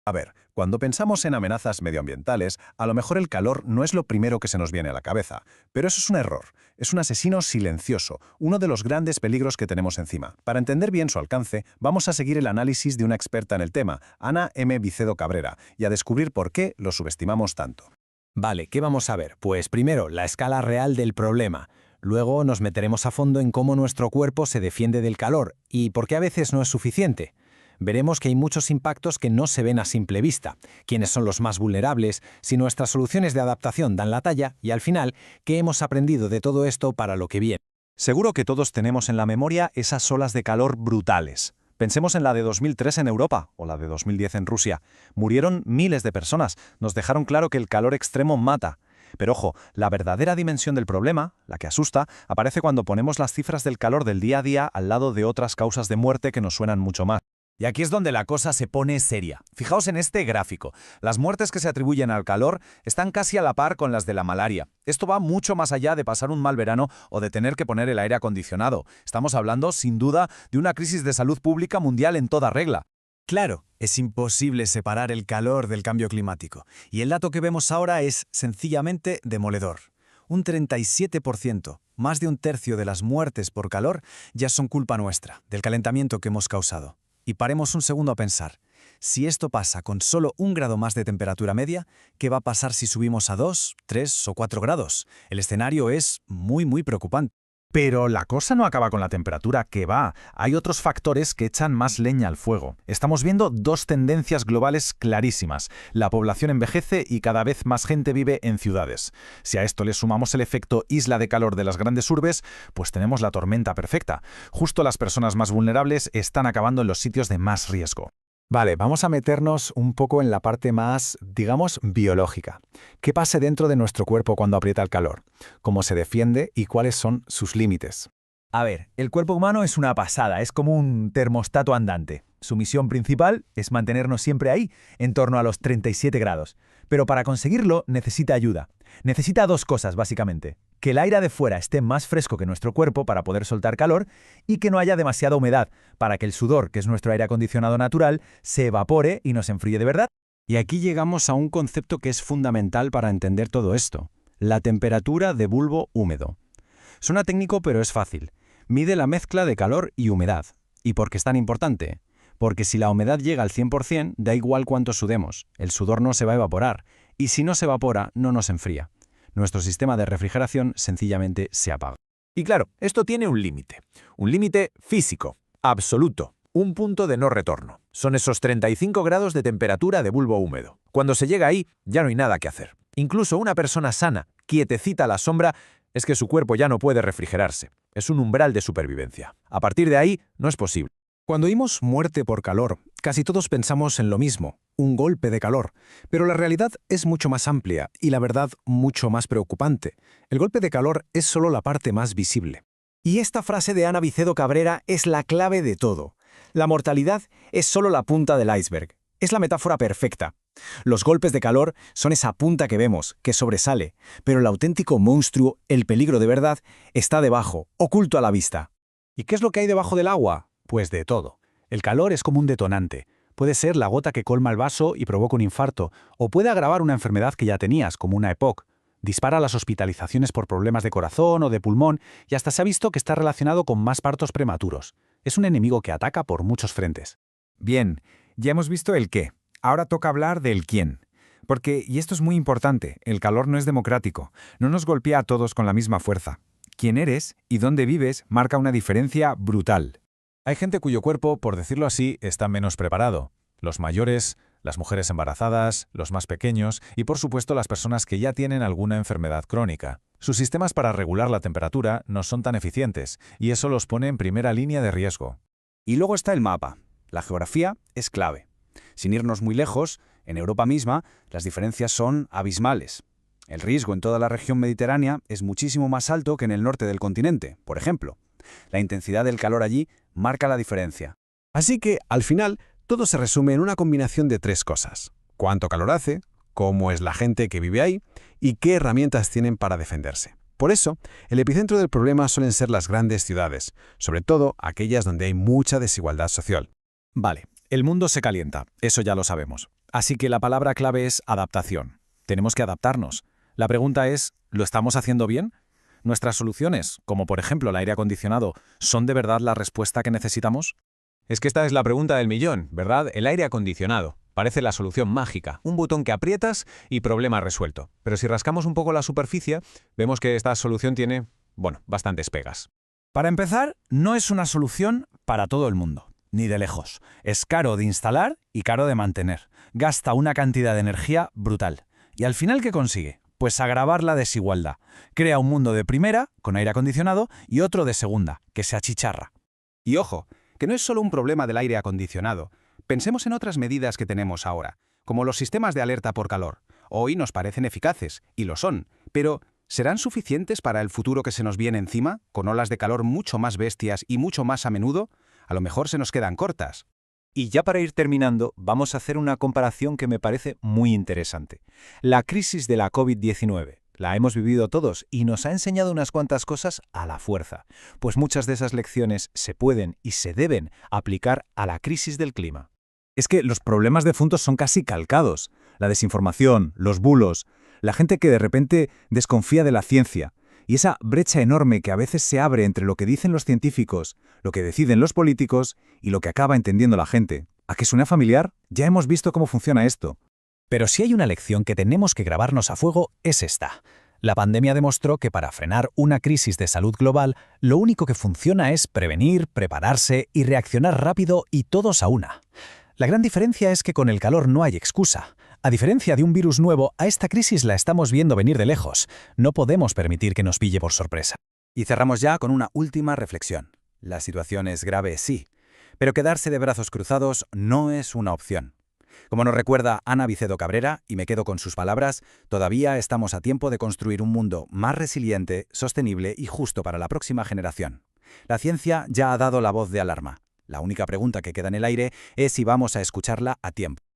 A ver, cuando pensamos en amenazas medioambientales, a lo mejor el calor no es lo primero que se nos viene a la cabeza, pero eso es un error. Es un asesino silencioso, uno de los grandes peligros que tenemos encima. Para entender bien su alcance, vamos a seguir el análisis de una experta en el tema, Ana M. Vicedo Cabrera, y a descubrir por qué lo subestimamos tanto. Vale, ¿qué vamos a ver? Pues primero, la escala real del problema. Luego nos meteremos a fondo en cómo nuestro cuerpo se defiende del calor y por qué a veces no es suficiente. Veremos que hay muchos impactos que no se ven a simple vista, quiénes son los más vulnerables, si nuestras soluciones de adaptación dan la talla y, al final, qué hemos aprendido de todo esto para lo que viene. Seguro que todos tenemos en la memoria esas olas de calor brutales. Pensemos en la de 2003 en Europa o la de 2010 en Rusia. Murieron miles de personas, nos dejaron claro que el calor extremo mata. Pero ojo, la verdadera dimensión del problema, la que asusta, aparece cuando ponemos las cifras del calor del día a día al lado de otras causas de muerte que nos suenan mucho más. Y aquí es donde la cosa se pone seria. Fijaos en este gráfico. Las muertes que se atribuyen al calor están casi a la par con las de la malaria. Esto va mucho más allá de pasar un mal verano o de tener que poner el aire acondicionado. Estamos hablando, sin duda, de una crisis de salud pública mundial en toda regla. Claro, es imposible separar el calor del cambio climático. Y el dato que vemos ahora es sencillamente demoledor. Un 37%, más de un tercio de las muertes por calor, ya son culpa nuestra, del calentamiento que hemos causado. Y paremos un segundo a pensar, si esto pasa con solo 1 grado más de temperatura media, ¿qué va a pasar si subimos a 2, 3 o 4 grados? El escenario es muy preocupante. Pero la cosa no acaba con la temperatura, que va. Hay otros factores que echan más leña al fuego. Estamos viendo dos tendencias globales clarísimas. La población envejece y cada vez más gente vive en ciudades. Si a esto le sumamos el efecto isla de calor de las grandes urbes, pues tenemos la tormenta perfecta. Justo las personas más vulnerables están acabando en los sitios de más riesgo. Vale, vamos a meternos un poco en la parte más, digamos, biológica. ¿Qué pasa dentro de nuestro cuerpo cuando aprieta el calor? ¿Cómo se defiende y cuáles son sus límites? A ver, el cuerpo humano es una pasada, es como un termostato andante. Su misión principal es mantenernos siempre ahí, en torno a los 37 grados. Pero para conseguirlo necesita ayuda. Necesita dos cosas, básicamente. Que el aire de fuera esté más fresco que nuestro cuerpo para poder soltar calor y que no haya demasiada humedad para que el sudor, que es nuestro aire acondicionado natural, se evapore y nos enfríe de verdad. Y aquí llegamos a un concepto que es fundamental para entender todo esto. La temperatura de bulbo húmedo. Suena técnico, pero es fácil. Mide la mezcla de calor y humedad. ¿Y por qué es tan importante? Porque si la humedad llega al 100%, da igual cuánto sudemos. El sudor no se va a evaporar. Y si no se evapora, no nos enfría. Nuestro sistema de refrigeración sencillamente se apaga. Y claro, esto tiene un límite físico, absoluto, un punto de no retorno. Son esos 35 grados de temperatura de bulbo húmedo. Cuando se llega ahí, ya no hay nada que hacer. Incluso una persona sana, quietecita a la sombra, es que su cuerpo ya no puede refrigerarse. Es un umbral de supervivencia. A partir de ahí, no es posible. Cuando oímos muerte por calor, casi todos pensamos en lo mismo, un golpe de calor. Pero la realidad es mucho más amplia y la verdad mucho más preocupante. El golpe de calor es solo la parte más visible. Y esta frase de Ana Vicedo Cabrera es la clave de todo. La mortalidad es solo la punta del iceberg. Es la metáfora perfecta. Los golpes de calor son esa punta que vemos, que sobresale, pero el auténtico monstruo, el peligro de verdad, está debajo, oculto a la vista. ¿Y qué es lo que hay debajo del agua? Pues de todo. El calor es como un detonante. Puede ser la gota que colma el vaso y provoca un infarto, o puede agravar una enfermedad que ya tenías, como una EPOC. Dispara las hospitalizaciones por problemas de corazón o de pulmón y hasta se ha visto que está relacionado con más partos prematuros. Es un enemigo que ataca por muchos frentes. Bien, ya hemos visto el qué. Ahora toca hablar del quién. Porque, y esto es muy importante, el calor no es democrático. No nos golpea a todos con la misma fuerza. Quién eres y dónde vives marca una diferencia brutal. Hay gente cuyo cuerpo, por decirlo así, está menos preparado. Los mayores, las mujeres embarazadas, los más pequeños y, por supuesto, las personas que ya tienen alguna enfermedad crónica. Sus sistemas para regular la temperatura no son tan eficientes y eso los pone en primera línea de riesgo. Y luego está el mapa. La geografía es clave. Sin irnos muy lejos, en Europa misma, las diferencias son abismales. El riesgo en toda la región mediterránea es muchísimo más alto que en el norte del continente, por ejemplo. La intensidad del calor allí marca la diferencia. Así que, al final, todo se resume en una combinación de 3 cosas. ¿Cuánto calor hace? ¿Cómo es la gente que vive ahí? ¿Y qué herramientas tienen para defenderse? Por eso, el epicentro del problema suelen ser las grandes ciudades, sobre todo aquellas donde hay mucha desigualdad social. Vale, el mundo se calienta, eso ya lo sabemos. Así que la palabra clave es adaptación. Tenemos que adaptarnos. La pregunta es, ¿lo estamos haciendo bien? ¿Nuestras soluciones, como por ejemplo el aire acondicionado, son de verdad la respuesta que necesitamos? Es que esta es la pregunta del millón, ¿verdad? El aire acondicionado. Parece la solución mágica, un botón que aprietas y problema resuelto. Pero si rascamos un poco la superficie, vemos que esta solución tiene, bueno, bastantes pegas. Para empezar, no es una solución para todo el mundo, ni de lejos. Es caro de instalar y caro de mantener. Gasta una cantidad de energía brutal. ¿Y al final qué consigue? Pues agravar la desigualdad. Crea un mundo de primera, con aire acondicionado, y otro de segunda, que se achicharra. Y ojo, que no es solo un problema del aire acondicionado. Pensemos en otras medidas que tenemos ahora, como los sistemas de alerta por calor. Hoy nos parecen eficaces, y lo son, pero ¿serán suficientes para el futuro que se nos viene encima, con olas de calor mucho más bestias y mucho más a menudo? A lo mejor se nos quedan cortas. Y ya para ir terminando, vamos a hacer una comparación que me parece muy interesante. La crisis de la COVID-19. La hemos vivido todos y nos ha enseñado unas cuantas cosas a la fuerza, pues muchas de esas lecciones se pueden y se deben aplicar a la crisis del clima. Es que los problemas de fondo son casi calcados. La desinformación, los bulos, la gente que de repente desconfía de la ciencia, y esa brecha enorme que a veces se abre entre lo que dicen los científicos, lo que deciden los políticos y lo que acaba entendiendo la gente. ¿A qué suena familiar? Ya hemos visto cómo funciona esto. Pero si hay una lección que tenemos que grabarnos a fuego, es esta. La pandemia demostró que para frenar una crisis de salud global, lo único que funciona es prevenir, prepararse y reaccionar rápido y todos a una. La gran diferencia es que con el calor no hay excusa. A diferencia de un virus nuevo, a esta crisis la estamos viendo venir de lejos. No podemos permitir que nos pille por sorpresa. Y cerramos ya con una última reflexión. La situación es grave, sí, pero quedarse de brazos cruzados no es una opción. Como nos recuerda Ana Vicedo Cabrera, y me quedo con sus palabras, todavía estamos a tiempo de construir un mundo más resiliente, sostenible y justo para la próxima generación. La ciencia ya ha dado la voz de alarma. La única pregunta que queda en el aire es si vamos a escucharla a tiempo.